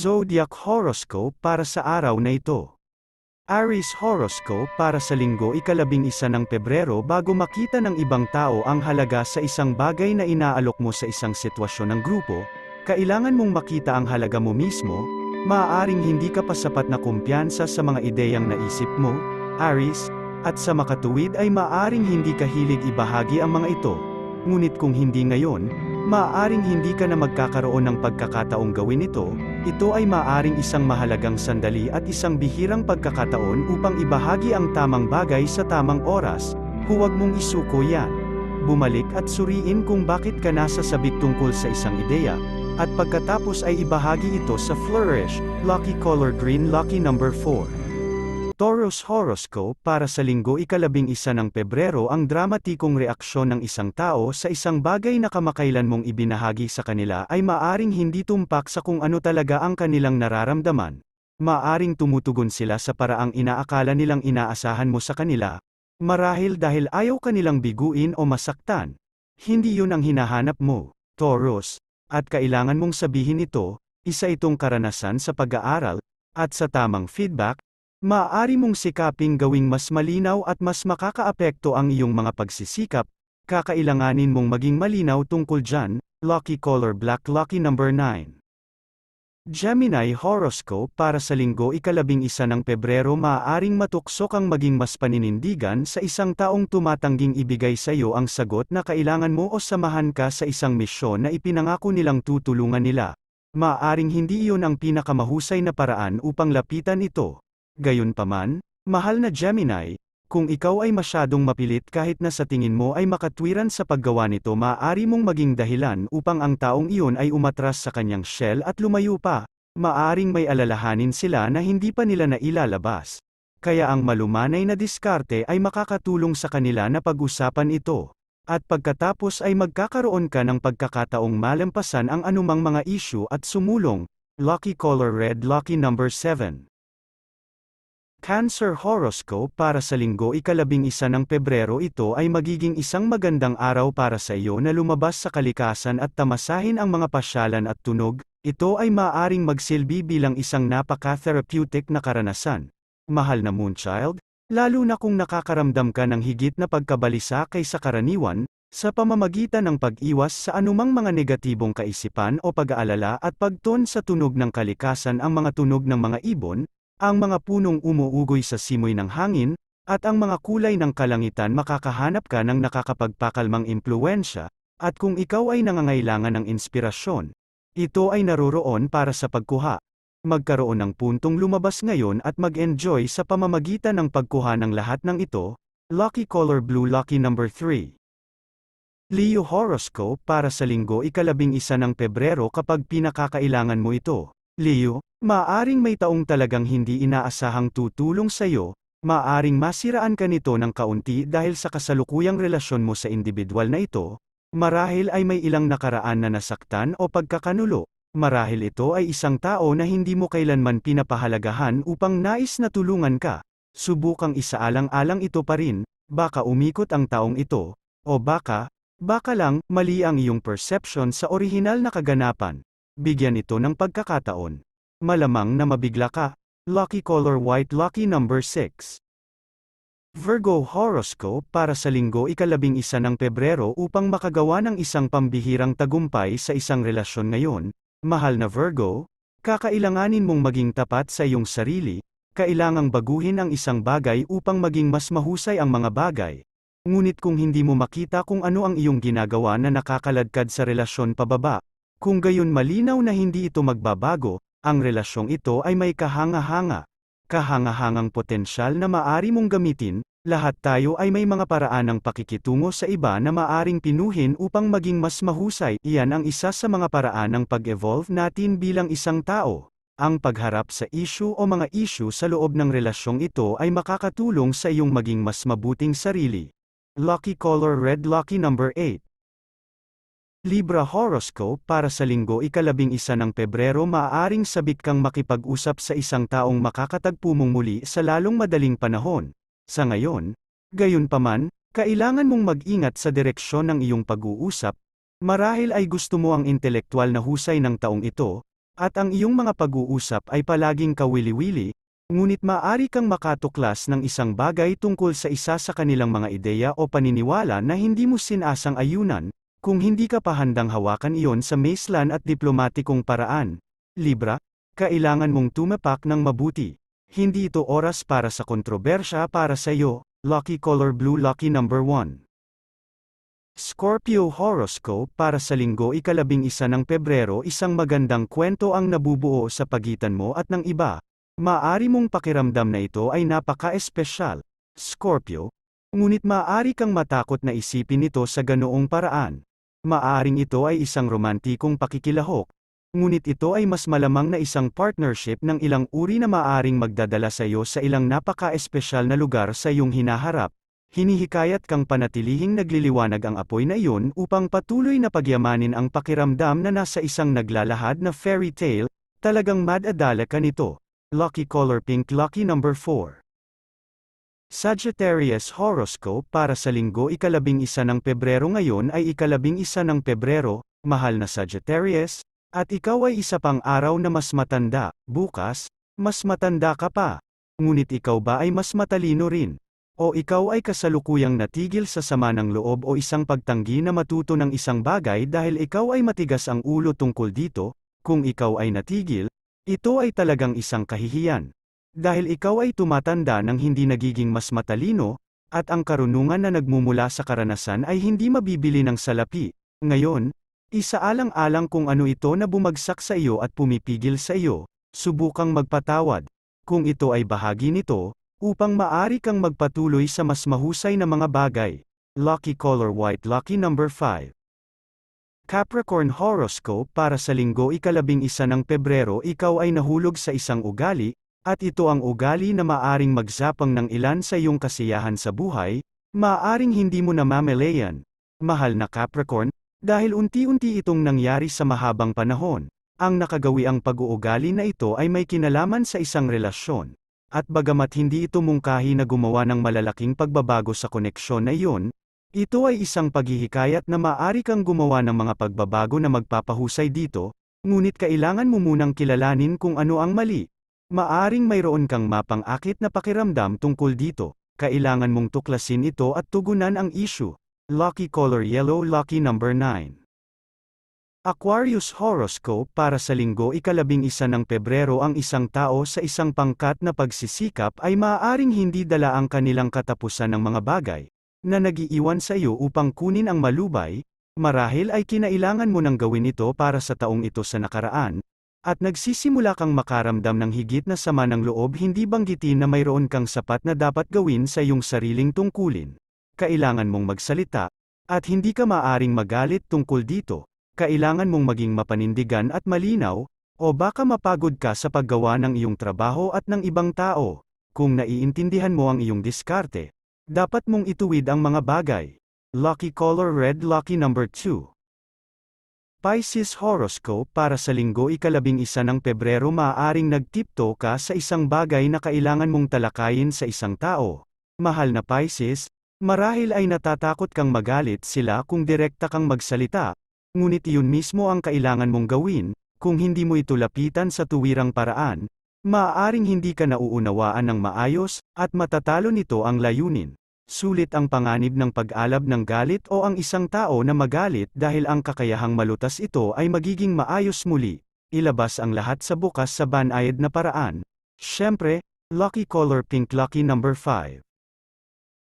Zodiac Horoscope para sa araw na ito. Aries Horoscope para sa linggo ika-11 ng Pebrero. Bago makita ng ibang tao ang halaga sa isang bagay na inaalok mo sa isang sitwasyon ng grupo, kailangan mong makita ang halaga mo mismo. Maaaring hindi ka pa sapat na kumpiyansa sa mga ideyang naisip mo, Aries, at sa makatuwid ay maaaring hindi ka hilig ibahagi ang mga ito. Ngunit kung hindi ngayon, maaaring hindi ka na magkakaroon ng pagkakataong gawin ito. Ito ay maaaring isang mahalagang sandali at isang bihirang pagkakataon upang ibahagi ang tamang bagay sa tamang oras. Huwag mong isuko yan. Bumalik at suriin kung bakit ka nasasabik tungkol sa isang ideya, at pagkatapos ay ibahagi ito sa Flourish. Lucky color green, lucky number 4. Taurus Horoscope para sa linggo ika-11 ng Pebrero. Ang dramatikong reaksyon ng isang tao sa isang bagay na kamakailan mong ibinahagi sa kanila ay maaring hindi tumpak sa kung ano talaga ang kanilang nararamdaman. Maaring tumutugon sila sa paraang inaakala nilang inaasahan mo sa kanila, marahil dahil ayaw kanilang biguin o masaktan. Hindi yun ang hinahanap mo, Taurus, at kailangan mong sabihin ito. Isa itong karanasan sa pag-aaral, at sa tamang feedback, maaari mong sikaping gawing mas malinaw at mas makakaapekto ang iyong mga pagsisikap. Kakailanganin mong maging malinaw tungkol dyan. Lucky color black, lucky number 9. Gemini Horoscope para sa linggo ika-11 ng Pebrero. Maaaring matuksok ang maging mas paninindigan sa isang taong tumatangging ibigay sa iyo ang sagot na kailangan mo o samahan ka sa isang misyon na ipinangako nilang tutulungan nila. Maaaring hindi iyon ang pinakamahusay na paraan upang lapitan ito. Gayunpaman, mahal na Gemini, kung ikaw ay masyadong mapilit kahit na sa tingin mo ay makatwiran sa paggawa nito, maaari mong maging dahilan upang ang taong iyon ay umatras sa kanyang shell at lumayo pa. Maaring may alalahanin sila na hindi pa nila nailalabas. Kaya ang malumanay na diskarte ay makakatulong sa kanila na pag-usapan ito. At pagkatapos ay magkakaroon ka ng pagkakataong malampasan ang anumang mga issue at sumulong. Lucky color red, lucky number 7. Cancer Horoscope para sa linggo ika-11 ng Pebrero. Ito ay magiging isang magandang araw para sa iyo na lumabas sa kalikasan at tamasahin ang mga pasyalan at tunog. Ito ay maaaring magsilbi bilang isang napaka-therapeutic na karanasan. Mahal na Moonchild, lalo na kung nakakaramdam ka ng higit na pagkabalisa kaysa karaniwan, sa pamamagitan ng pag-iwas sa anumang mga negatibong kaisipan o pag-aalala at pagton sa tunog ng kalikasan, ang mga tunog ng mga ibon, ang mga punong umuugoy sa simoy ng hangin, at ang mga kulay ng kalangitan. Makakahanap ka ng nakakapagpakalmang impluwensya, at kung ikaw ay nangangailangan ng inspirasyon, ito ay naroroon para sa pagkuha. Magkaroon ng puntong lumabas ngayon at mag-enjoy sa pamamagitan ng pagkuha ng lahat ng ito. Lucky color blue, lucky number 3. Leo Horoscope para sa linggo ika-11 ng Pebrero. Kapag pinakakailangan mo ito, Leo, maaring may taong talagang hindi inaasahang tutulong sa iyo. Maaring masiraan ka nito ng kaunti dahil sa kasalukuyang relasyon mo sa individual na ito. Marahil ay may ilang nakaraan na nasaktan o pagkakanulo. Marahil ito ay isang tao na hindi mo kailanman pinapahalagahan upang nais na tulungan ka. Subukang isaalang-alang ito pa rin. Baka umikot ang taong ito, o baka lang mali ang iyong perception sa orihinal na kaganapan. Bigyan ito ng pagkakataon. Malamang na mabigla ka. Lucky color white, lucky number 6. Virgo Horoscope para sa linggo ika-11 ng Pebrero. Upang makagawa ng isang pambihirang tagumpay sa isang relasyon ngayon, mahal na Virgo, kakailanganin mong maging tapat sa iyong sarili. Kailangang baguhin ang isang bagay upang maging mas mahusay ang mga bagay. Ngunit kung hindi mo makita kung ano ang iyong ginagawa na nakakaladkad sa relasyon pababa, kung gayon malinaw na hindi ito magbabago, ang relasyong ito ay may kahangahangang potensyal na maaari mong gamitin. Lahat tayo ay may mga paraan ng pakikitungo sa iba na maaring pinuhin upang maging mas mahusay. Iyan ang isa sa mga paraan ng pag-evolve natin bilang isang tao. Ang pagharap sa issue o mga issue sa loob ng relasyong ito ay makakatulong sa iyong maging mas mabuting sarili. Lucky color red, lucky number 8. Libra Horoscope para sa linggo ika-11 ng Pebrero. Maaaring sabik kang makipag-usap sa isang taong makakatagpo mong muli sa lalong madaling panahon. Sa ngayon, gayunpaman, kailangan mong mag-ingat sa direksyon ng iyong pag-uusap. Marahil ay gusto mo ang intelektual na husay ng taong ito, At ang iyong mga pag-uusap ay palaging kawili-wili, ngunit maaari kang makatuklas ng isang bagay tungkol sa isa sa kanilang mga ideya o paniniwala na hindi mo sinasang-ayunan, kung hindi ka pa handang hawakan iyon sa maislan at diplomatikong paraan. Libra, kailangan mong tumapak ng mabuti. Hindi ito oras para sa kontrobersya para sa iyo. Lucky color blue, lucky number 1. Scorpio horoscope para sa linggo ika-11 ng Pebrero. Isang magandang kwento ang nabubuo sa pagitan mo at ng iba. Maaari mong pakiramdam na ito ay napaka-espesyal, Scorpio. Ngunit maaari kang matakot na isipin ito sa ganoong paraan. Maaring ito ay isang romantikong pakikilahok, ngunit ito ay mas malamang na isang partnership ng ilang uri na maaring magdadala sa iyo sa ilang napaka-espesyal na lugar sa iyong hinaharap. Hinihikayat kang panatilihing nagliliwanag ang apoy na iyon upang patuloy na pagyamanin ang pakiramdam na nasa isang naglalahad na fairy tale. Talagang mad-adala ka nito. Lucky color pink, lucky number 4. Sagittarius horoscope para sa linggo ika-11 ng Pebrero. Ngayon ay ika-11 ng Pebrero, mahal na Sagittarius, at ikaw ay isa pang araw na mas matanda. Bukas, mas matanda ka pa. Ngunit ikaw ba ay mas matalino rin? O ikaw ay kasalukuyang natigil sa sama ng loob o isang pagtanggi na matuto ng isang bagay dahil ikaw ay matigas ang ulo tungkol dito? Kung ikaw ay natigil, ito ay talagang isang kahihiyan. Dahil ikaw ay tumatanda nang hindi nagiging mas matalino, at ang karunungan na nagmumula sa karanasan ay hindi mabibili ng salapi. Ngayon, isaalang-alang kung ano ito na bumagsak sa iyo at pumipigil sa iyo, subukang magpatawad. Kung ito ay bahagi nito, upang maari kang magpatuloy sa mas mahusay na mga bagay. Lucky color white, lucky number 5. Capricorn horoscope para sa linggo ika-11 ng Pebrero. Ikaw ay nahulog sa isang ugali, at ito ang ugali na maaring magsapang ng ilan sa iyong kasiyahan sa buhay, maaring hindi mo namamalayan. Mahal na Capricorn, dahil unti-unti itong nangyari sa mahabang panahon, ang nakagawiang pag-uugali na ito ay may kinalaman sa isang relasyon. At bagamat hindi ito mungkahi na gumawa ng malalaking pagbabago sa koneksyon na iyon, ito ay isang paghihikayat na maaari kang gumawa ng mga pagbabago na magpapahusay dito, ngunit kailangan mo munang kilalanin kung ano ang mali. Maaring mayroon kang mapang-akit na pakiramdam tungkol dito, kailangan mong tuklasin ito at tugunan ang issue. Lucky color yellow, lucky number 9. Aquarius horoscope para sa linggo ika-11 ng Pebrero. Ang isang tao sa isang pangkat na pagsisikap ay maaaring hindi dala ang kanilang katapusan ng mga bagay na nagiiwan sa iyo upang kunin ang malubay. Marahil ay kinailangan mo nang gawin ito para sa taong ito sa nakaraan, at nagsisimula kang makaramdam ng higit na sama ng loob. Hindi banggitin na mayroon kang sapat na dapat gawin sa iyong sariling tungkulin. Kailangan mong magsalita, at hindi ka maaaring magalit tungkol dito. Kailangan mong maging mapanindigan at malinaw, o baka mapagod ka sa paggawa ng iyong trabaho at ng ibang tao. Kung naiintindihan mo ang iyong diskarte, dapat mong ituwid ang mga bagay. Lucky color red, lucky number 2. Pisces horoscope para sa linggo ika-11 ng Pebrero. Maaaring nagtipto ka sa isang bagay na kailangan mong talakayin sa isang tao. Mahal na Pisces, marahil ay natatakot kang magalit sila kung direkta kang magsalita, ngunit iyon mismo ang kailangan mong gawin. Kung hindi mo ito lapitan sa tuwirang paraan, maaaring hindi ka nauunawaan ng maayos, at matatalo nito ang layunin. Sulit ang panganib ng pag-alab ng galit o ang isang tao na magalit dahil ang kakayahang malutas ito ay magiging maayos muli. Ilabas ang lahat sa bukas sa banayad na paraan. Siyempre, lucky color pink, lucky number 5.